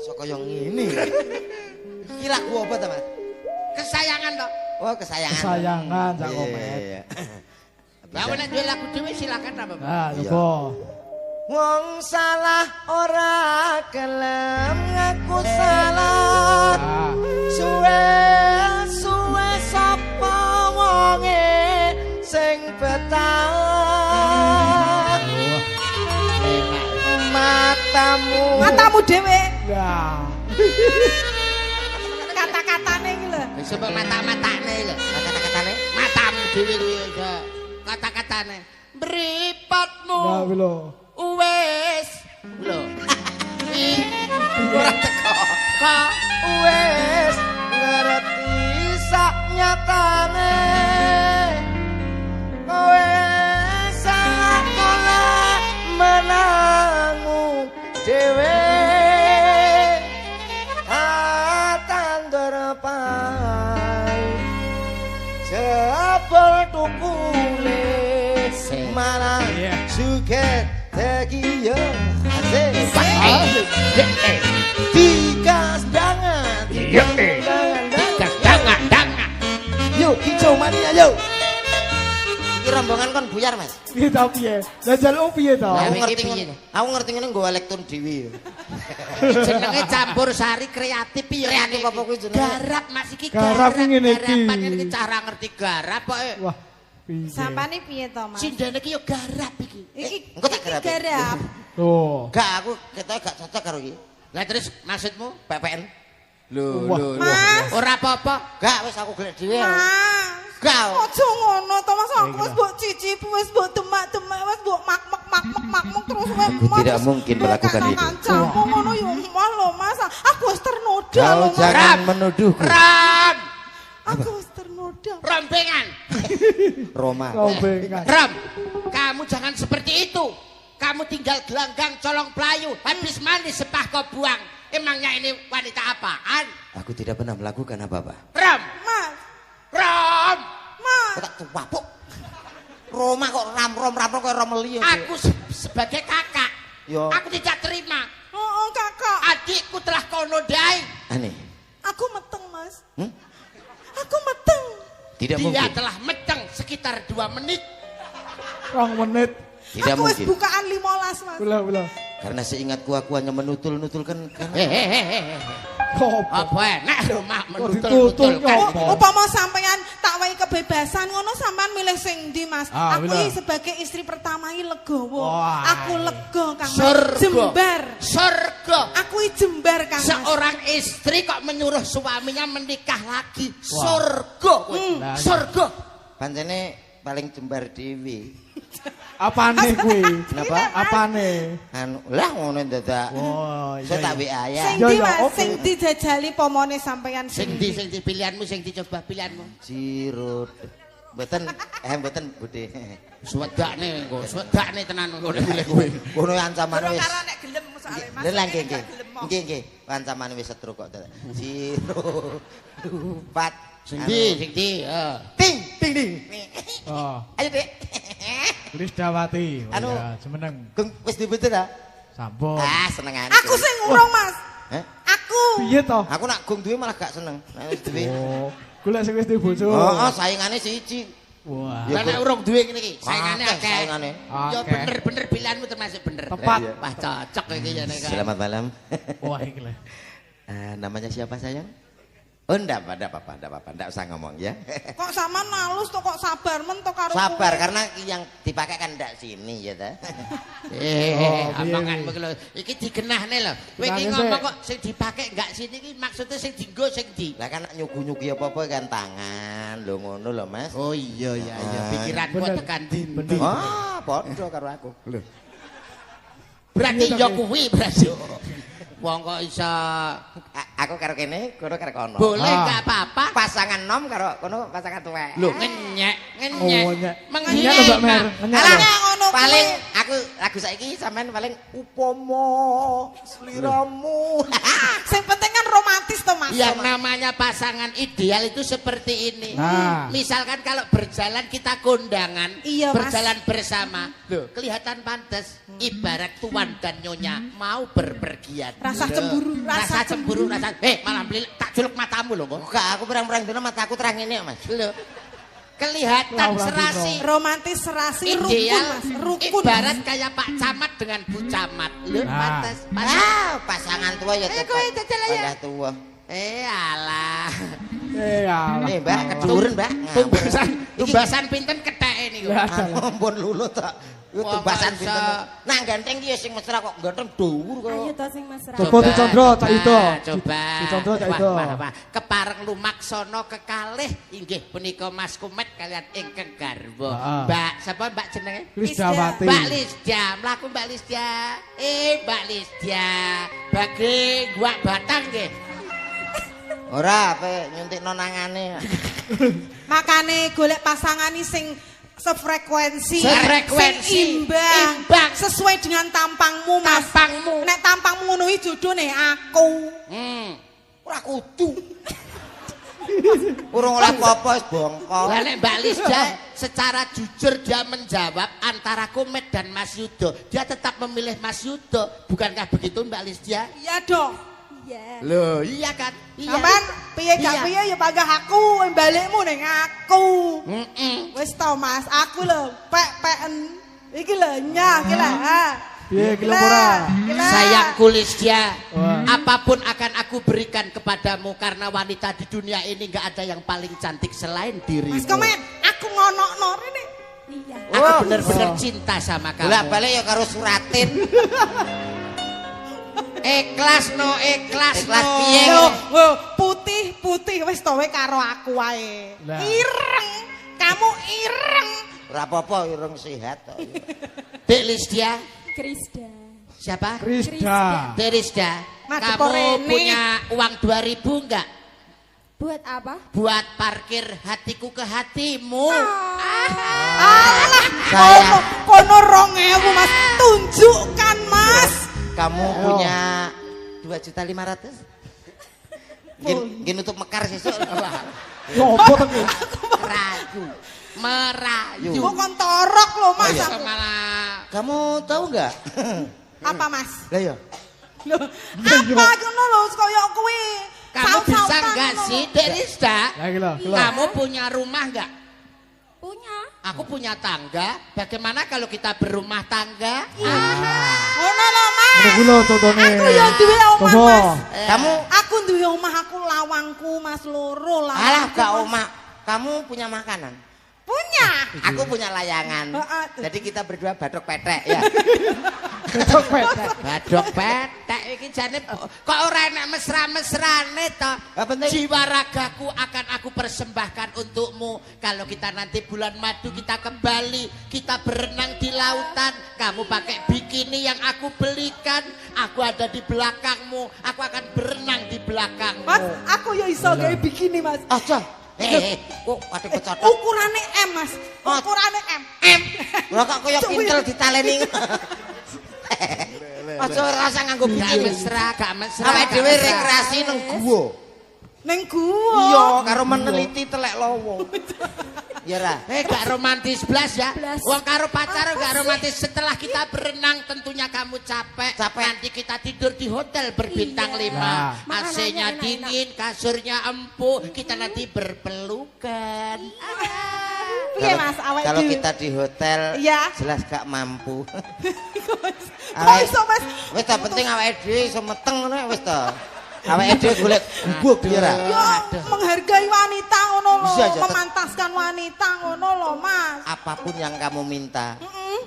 Sok kaya ngene. Iki lagu apa ta, Mas? Kesayangan toh. Oh, kesayangan. Kesayangan Cak Iya, Komet. iya. Lah nek duwe lagu dhewe silakan apa, Pak? Nah, Iya. coba. Wong salah ora gelem ngaku salah. Nah, Suwe sapa wonge sing betah. Matamu dhewe. ya. Kata-katane iki lho. Wis sebab mata-matane lho. Kata-katane Matamu dhewe kuwi ya. Kata-katane. Mripatmu Ya, bilo. wis lho. Ora teko. Kok wis ngerti sak nyatane. Wis salah menangmu dhewe. Tandur pai jebol tukule malah suget tegiyo asik. Tigas dangan. dangan. Yuk, hijau mania yuk. Iki rombongan kon buyar, Mas. Piye ta piye? Lah jaluk piye ta? Aku iki ngerti piye? aku ngerti ngene nggo elektron dhewe. Jenenge campur sari kreatif piye? Kreatif apa kuwi jenenge? Garap Mas iki Garap ku ngene iki. Garapan iki cara ngerti garap kok. Wah. Piye? Sampane piye to, Mas? Sindene iki yo garap iki. Iki engko tak iki garap. garap. Tuh. Gak aku ketoke gak cocok karo iki. Lah terus maksudmu? PPN. Wah. Mas, Ora apa-apa. Gak wis aku golek dhewe. Mas. Gak. Aja ngono to, Mas. Aku wis mbok cicipi, wis mbok demak-demak, wis mbok makmek terus wae. Aku tidak mungkin melakukan itu. Kancamu ngono yo mah lho, Mas. Aku wis ternoda Kau lho, Mas. jangan menuduhku. Ram, Aku wis ternoda. rompengan. Roma. Kau bengan. Ram, kamu jangan seperti itu. Kamu tinggal gelanggang colong pelayu, habis mandi sepah kau buang. Emangnya ini wanita apaan? Aku tidak pernah melakukan apa-apa. Ram, Mas, Ram, Mas. Kok tak tuwapuk. Roma kok ram-rom kok romeli. aku sebagai kakak, Yo. aku tidak terima. Oh, Kakak. Adikku telah kau nodai. Aneh. Aku meteng, Mas. Hmm? Aku meteng. Tidak Dia mungkin. telah meteng sekitar 2 menit. 2 menit. Tidak Aku wis mungkin. bukaan 15, Mas. Bela. Karena seingatku aku hanya menutul-nutulkan karena Hehehe. Kok Apa enak rumah ditutul, menutul-nutulkan. kok. Upama sampean tak wae kebebasan ngono sampean milih sing ndi, Mas? Ah, Aku bener. iki sebagai istri pertama iki legowo. Wah. Aku lega, Kang. Mas. Surga. Jembar. Surga. Aku iki jembar, Kang. Mas. Seorang istri kok menyuruh suaminya menikah lagi. Surga. kuwi. Nah, Surga. Pancene paling jembar dhewe. apane kuwi? Kenapa? Apane? Anu, lah ngono dadak. Oh, Saya tak WA ya. Sing Ya, ndi, ya, Mas? oke. Sing dijajali pomone sampean Sing di pilihanmu sing dicoba pilihanmu. Sirut. Mboten mboten Bude. Swedakne engko, swedakne tenan engko milih kowe. Ngono ancaman Ora wis. karo nek gelem soalé, Mas. Lha nggih Nek nggih. gelem mo. Nggih. Ancaman wis setru kok dadak. Sirut. 4 Sing di, ting ting ting. Oh, Ayo, Dik. Lisdawati. Oh, Anu. ya, semeneng. Gung wis dibutuh ta? Sampun. Ah, senengane. Aku sing urung, Mas. Hah? Aku. Piye to? Aku nak gung duwe malah gak seneng. Nek wis duwe. Oh, golek sing wis duwe bojo. Oh, saingane siji. Wah. Lah nek urung duwe ngene iki, saingane Akeh akeh. saingane. Ya Akeh. bener-bener pilihanmu termasuk bener. Tepat. Wah, cocok iki ya nek. Selamat malam. Wah, iki lho. Namanya siapa sayang? Oh, enggak apa-apa, enggak usah ngomong ya. Kok sama nalus to kok sabar men to karo Sabar kowe? karena yang dipakai kan ndak sini ya ta. Omonganmu iki lho, iki digenahne lho. Kowe iki Genahne ngomong sik. kok sing dipakai enggak sini iki maksudnya sing dienggo sing di. Lah kan nyugu-nyugi apa-apa kan tangan. Lho ngono lho, Mas. Oh iya ya ya pikiranmu Bener. tekan ndi. Ah, padha karo aku. Lho. Berarti ya kuwi berarti. Wong kok iso Aku karo kene, kono karo kono. boleh Ah. enggak apa-apa. Pasangan nom karo kono pasangan tuwek. Lho ngenyek, Oh, nyek. Menghina. Ngenyek lho, Mbak Mer. Ngenyek lho. Alah ngono kuwi. Paling aku lagu saiki sampean paling upomo sliramu. Sing penting kan romantis to, Mas. Yang namanya pasangan ideal itu seperti ini. Nah. Misalkan kalau berjalan kita kondangan, Iya, Mas. berjalan bersama, loh kelihatan pantas. Ibarat tuan dan nyonya mau berpergian. Rasa Loh, cemburu, rasa cemburu, rasa. Malah beli tak culuk matamu loh, kok. Enggak, aku perang-perang dino mataku terang ini, Mas. Loh. Kelihatan Lah, serasi. Romantis serasi rukun, Ideal, Mas. Rukun. ibarat kayak Pak Camat dengan Bu Camat. Loh, Nah. pantas. Pasangan tua ya tetap. kowe jajal aja. Pada tua. Alah. Alah. Mbak, keduren, Mbak. Tumbasan pinten ketheke niku. Lah, Ampun lulut tak. Iku Wah, tumbasan masa. pinten. Nah, ganteng ki ya sing mesra kok ganteng dhuwur Ayo kok. to sing mesra. Coba dicondro cak itu. Coba. Dicondro cak Wah, itu. wah. Kepareng lumaksana kekalih inggih punika Mas Kumet kalian ingkang garwa. Heeh. Mbak, sapa Mbak jenenge? Lisdawati. Mbak Lisdia, mlaku Mbak Lisdia. Mbak Lisdia. Bagi gua Batang nggih. Ora ape nyuntikno nangane. Makane golek pasangane sing sefrekuensi, Sefrekuensi, sing imbang, imbang. sesuai dengan tampangmu, Mas. Tampangmu. Nek tampangmu ngono iki jodone aku. Ora kudu. Urung oleh apa-apa wis bongkok. Lah nek Mbak Lisda secara jujur dia menjawab antara Kumet dan Mas Yudo. Dia tetap memilih Mas Yudo. Bukankah begitu Mbak Lisda? Iya dong. Iya. Loh, iya kan? Iya. Sampean piye gak Iya. piye ya panggah aku, balikmu ning aku. Mm-mm. Wis to, Mas, aku lho pek-peken. Iki lho nyah iki lho. Piye ki lho ora? Sayangku Lisda, Wah. apapun akan aku berikan kepadamu karena wanita di dunia ini nggak ada yang paling cantik selain dirimu. Mas Komen, aku ngonokno rene. Iya. Aku benar-benar cinta sama kamu. Bolak-balik ya karo suratin. Ikhlas no, ikhlas Ikhlas no. piye? Lho, putih wis to we karo aku wae. Lah. Ireng. Kamu ireng. Ora apa-apa ireng sehat kok. Dek Lisda, Krisda. siapa? Krisda. Dek Lisda, Madep kamu Rene. punya uang 2.000 enggak? Buat apa? Buat parkir hatiku ke hatimu. Alah, Saya- kono 2000 Mas. Tunjukkan, Mas. Kamu punya 2.500.000? Gini nutup mekar sesuk. Sopo to ki? Merayu. Merayu. Kok kon torok lho, Mas. Kok aku. malah Kamu tahu enggak? Apa, Mas? Lah ya. Lho, apa ngono lho kaya kuwi. kamu bisa Saut-sautan enggak ngono sih, lho. Dek Lisda? Lah iki lho, ki lho. Kamu punya rumah enggak? Punya. Aku punya tangga. Bagaimana kalau kita berumah tangga? Ngono lho, Mas. Ngono ki lho contone. Aku ya duwe omah, Coba. Mas. Kamu Aku duwe omah aku lawangku, Mas, loro lah. alah gak oma. Kamu punya makanan. Punya. Aku punya layangan. Heeh. Jadi kita berdua badok petek ya. Ketok petek. Badok petek iki jane kok ora enak mesra-mesrane to. Apa penting? Jiwa ragaku akan aku persembahkan untukmu. Kalau kita nanti bulan madu kita kembali, kita berenang di lautan, kamu pakai bikini yang aku belikan, aku ada di belakangmu, aku akan berenang di belakangmu. Mas, aku ya iso gawe bikini, Mas. Aja. Kok ada pecotok. Ukurane M, Mas. Ukurane M. M. Lah kok kaya pintel ditaleni. Aja rasa nganggo Gak bikini. mesra, gak mesra. Awake gak dhewe mesra. rekreasi nang guwa. Ning gua. Iya, karo meneliti telek lowo. Ya ra. Gak romantis blas ya. Blas. Wong karo pacar Apa gak sih? romantis. Setelah kita berenang tentunya kamu capek. Nanti kita tidur di hotel berbintang 5. Iya. Nah. AC-nya Makanannya dingin, kasurnya empuk. Kita nanti berpelukan. Piye Mas awake Kalau dhewe? kita di hotel Iya. jelas gak mampu. Kok iso Mas? Wis ta penting awake dhewe iso meteng ngono wis ta. Awake dhewe golek gubuk ya ra. Yo menghargai wanita ngono lho, Bisa aja, memantaskan wanita ngono lho Mas. Apapun yang kamu minta.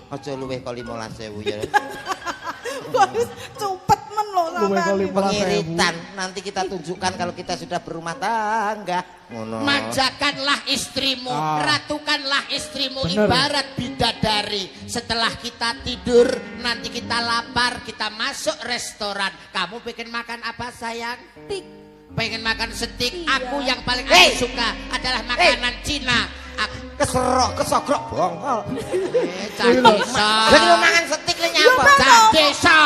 Aja luwih kok 15.000 ya. Wis cupet men lho Luwih kok sampean. 15.000. Pengiritan nanti kita tunjukkan kalau kita sudah berumah tangga. Ngono. Manjakanlah istrimu, ratukanlah istrimu Bener. ibarat bidadari. Setelah kita tidur, nanti kita lapar, kita masuk restoran. Kamu pengen makan apa sayang? Tik. Pengen makan steak. Iya. Aku yang paling Hey! aku suka adalah makanan Cina. Keserok, kesogrok bongkol. Cah desa. Lagi lo mangan setik le nyapa? Cah desa.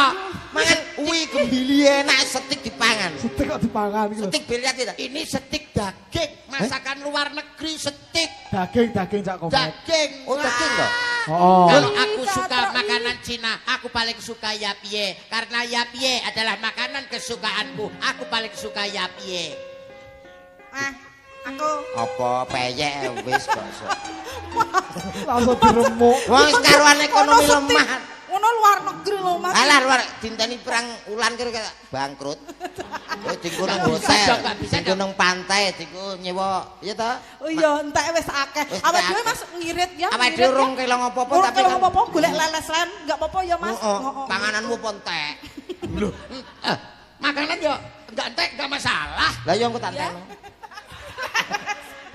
Mangan uwi gembili enak setik dipangan. Setik kok dipangan iki lho. Setik biliat tidak? Ini steak daging, masakan luar negeri steak Daging Cak Komet. daging. Oh, daging Wah. loh. Oh. Kalau aku Ika, suka Troi. makanan Cina, aku paling suka yapie. Karena yapie adalah makanan kesukaanku. Aku paling suka yapie. Aku Apa peyek wis kok. Langsung diremuk. Wong karuan ekonomi Ono setik. lemah. Ngono luar negeri lho Mas. Alah luar dinteni perang ulan kira bangkrut. Di gunung Nggak bisa hotel, dong, nggak bisa di gunung pantai, di nyewa, iya toh? Oh iya, entek wis akeh. Wis Awake akeh. dhewe Mas ngirit ya. Awake ngirit dhewe ya. urung kelong apa-apa Urung tapi kelong kan apa-apa golek leles lem, enggak apa-apa ya Mas. Oh, pangananmu pontek. Makanan yo enggak entek, enggak masalah. Lah yo engko tak entekno.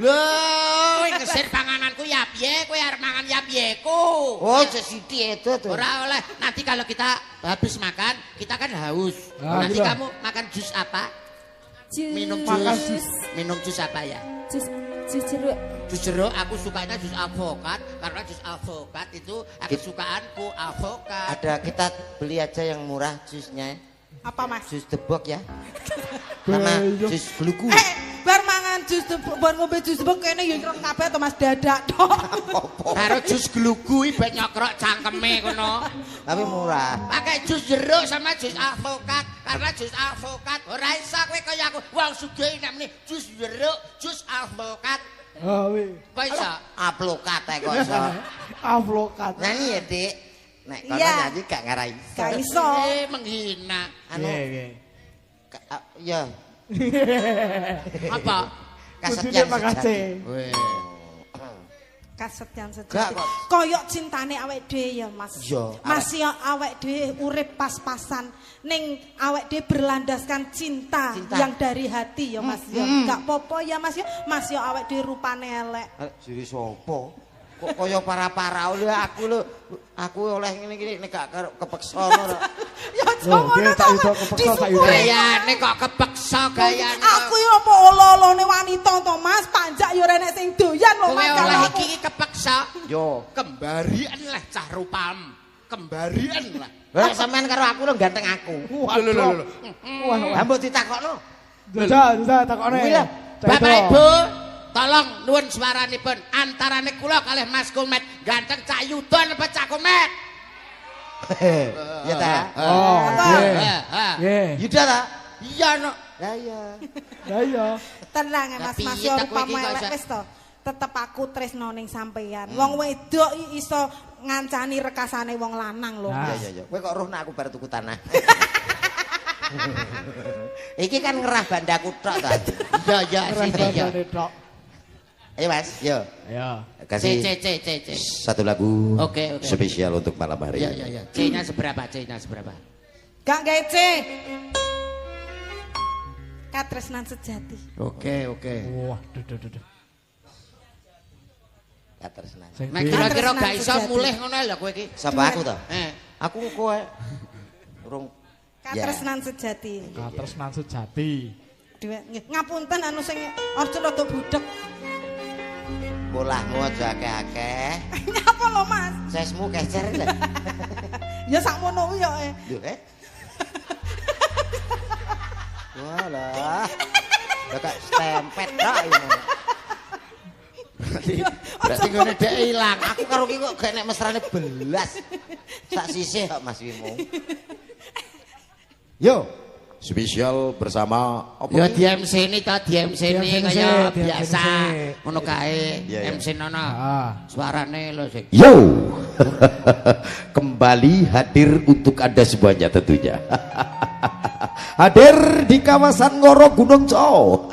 Loh, ngesir pangananku yapie, kowe arep mangan yapieku. Oh, sesithik itu tuh. Ora oleh. Nanti kalau kita habis makan, kita kan haus. Ah, Nanti gitu. kamu makan jus apa? Jus. Minum Makan jus. Minum jus apa ya? Jus jeruk. Jus jeruk, aku sukanya jus alpukat karena jus alpukat itu kesukaanku alpukat. Ada kita beli aja yang murah jusnya. Apa Mas? Jus debok ya. Sama jus gluku. Bar mangan jus bar ngombe jus kene ya ireng kabeh to Mas dadak tok. Karo jus glugu iki ben nyokrok cangkeme kono. Tapi murah. Pakai jus jeruk sama jus alpukat karena jus alpukat ora iso kowe kaya aku wong sugih nek meni jus jeruk, jus alpukat. Oh, wi. Kok iso? Aplokat kok iso. Avlokat. Nyanyi ya, Dik. Nek kono Iya. nyanyi gak ngarai. Gak iso. Menghina. Anu, Nggih. ya Apa? kasetyan makasih. sejati. Weh. Kasetyan Gak sejati. kok. Koyok cintane awake dhewe ya Mas. Iya. Mas ya awake dhewe urip pas-pasan ning awake dhewe berlandaskan cinta, Cinta. yang dari hati ya Mas ya. Gak popo ya Mas ya. Mas ya awake dhewe rupane elek. Jiri sopo? Kok kaya para-para oleh aku oleh ngene-ngene nek gak kepeksa ngono. Ya Loh, jangan dia tak iso kepeksa, tak iso. Gayane kok kepeksa gayane. Aku ya apa olo-olone wanita to Mas, panjak ya ora nek sing doyan lho Kowe Mas. oleh kalau aku. iki kepeksa. Yo. Kembarian lah cah rupam. Kembarian lah. Lah sampean karo aku lho ganteng aku. Waduh. Wah, Lah mbok ditakokno. Jajal takone. Kuwi lah. Bapak Ibu, tolong nuwun swaranipun antarane kula kalih Mas Komet, ganteng Cak Yudon apa Cak Komet? Ya ta? Oh, nggih. Nggih. Yuda ta? Iya no. Lah iya. Lah iya. Tenang ya Mas, Tapi Mas iya, yo tak kowe iki rupane kok elek iso- wis to. Tetep aku tresno ning sampeyan. Wong wedok iso ngancani rekasane wong lanang lho. Nah. Iya iya. Kowe kok roh nek aku bar tuku tanah. Iki kan ngerah bandaku tok ta. Iya iya sini ya. Tok. Ayo Mas, yo. Ayo. Kasih C. satu lagu Oke. spesial untuk malam hari Iya ini. iya iya. C-nya seberapa? C-nya seberapa? Gak gawe C. Katresnan sejati. Oke. Wah, duh. Katresnan. Sing Nek di- kira-kira gak Katresnan iso sejati. mulih ngono lho kowe iki. Sapa aku ta? Aku kowe. Urung Katresnan sejati. Katresnan sejati. Dhewe ngapunten anu sing aja rada budek. bolahmu aja akeh-akeh. Nyapa lho Mas? Sesmu kecer lho. Ya sakmono kuwi ya. Lho, Walah. Lah kok stempet tok ini. Sing ngene dhek ilang. Aku karo ki kok gak nek mesrane belas. Sak sisih kok Mas Wimo. Yo, spesial bersama apa? Ya di MC ini ta, di MC ini kaya biasa. Ngono kae. Iya, iya. MC nono. Suarane lho sing. Yo. Kembali hadir untuk Anda semuanya tentunya. Hadir di kawasan Ngoro Gunung Cow.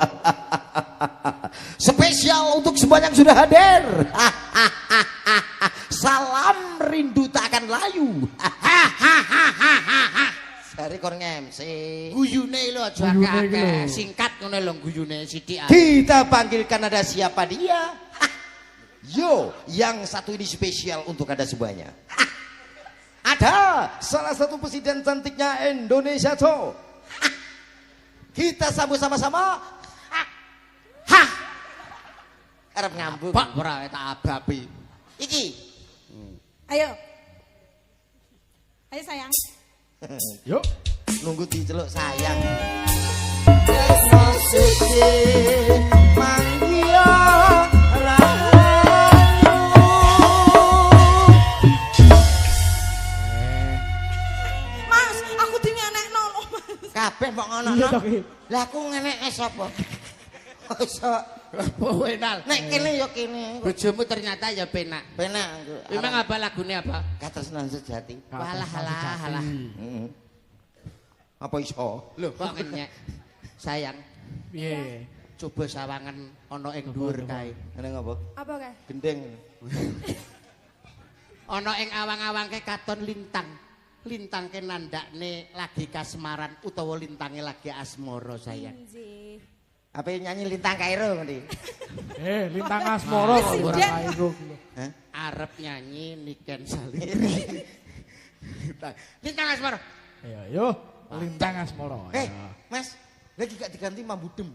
Spesial untuk semuanya yang sudah hadir. Salam rindu tak akan layu. Dari kon MC. Guyune lho aja akeh. Singkat ngono lho guyune sithik. Kita panggilkan ada siapa dia? Yo, yang satu ini spesial untuk Anda semuanya. Ada salah satu presiden cantiknya Indonesia tuh. Kita sambut sama-sama. Hah. Arep ngambung. Pak ora tak abapi. Iki. Ayo. Ayo sayang. Yuk. Nunggu diceluk sayang. Mas, aku dingenekno lho. Kabeh kok ngono. Iya toh ki. Lah aku ngenekne sapa? Masa Wenal. nek kene ya kene. Bojomu ternyata ya penak. Penak. Memang apa lagune apa? Katresnan sejati. Walah halah. Heeh. Apa iso? Lho kok ngenyek. Sayang, Piye? coba sawangan ana ing dhuwur kae. Ngene ngapa? Apa kae? Gendeng. Ana ing awang-awangke katon lintang. Lintangke nandakne lagi kasmaran utawa lintange lagi asmara sayang. Nggih. Apa nyanyi lintang Kairo ngendi? Lintang asmara kok ora kairu. Hah? Arep nyanyi Niken Salim. Lintang asmara. Iya, yo. Lintang asmara. Mas, lagi gak diganti mambudem.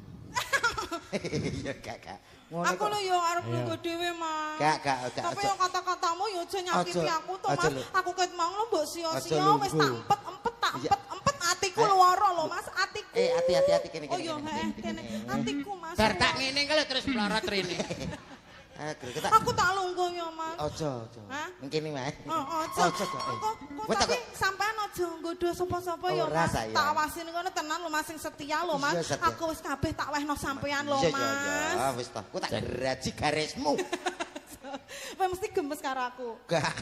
Iya, Kak. Aku lho yo arep nggo dhewe, Mas. Gak. Tapi yo kata-katamu yo aja nyakiti Aja, aku to, aja Mas. lho. Aku ket mau lho mbok Aja sia-sia wis lungguh. tak empet atiku lara lho, Mas. Atiku. Hati-hati kene. Oh yo kene. Atiku, Mas. Bar tak ngene kalau terus melorot rene. Aku tak lungguh yo, Mas. Ojo. Hah? Mengkene wae. Ojo. Ojo. Kok tapi sampean aja nggodho sapa-sapa yo, Ora, Mas. sayang. Tak awasine ngono tenan lho, Mas sing setia lho, Mas. Iya, setia. Aku wis kabeh tak wehno sampean lho, Iya, Mas. iya. Wis toh. Ku tak geraji garismu. Kowe mesti gemes karo aku. Gak.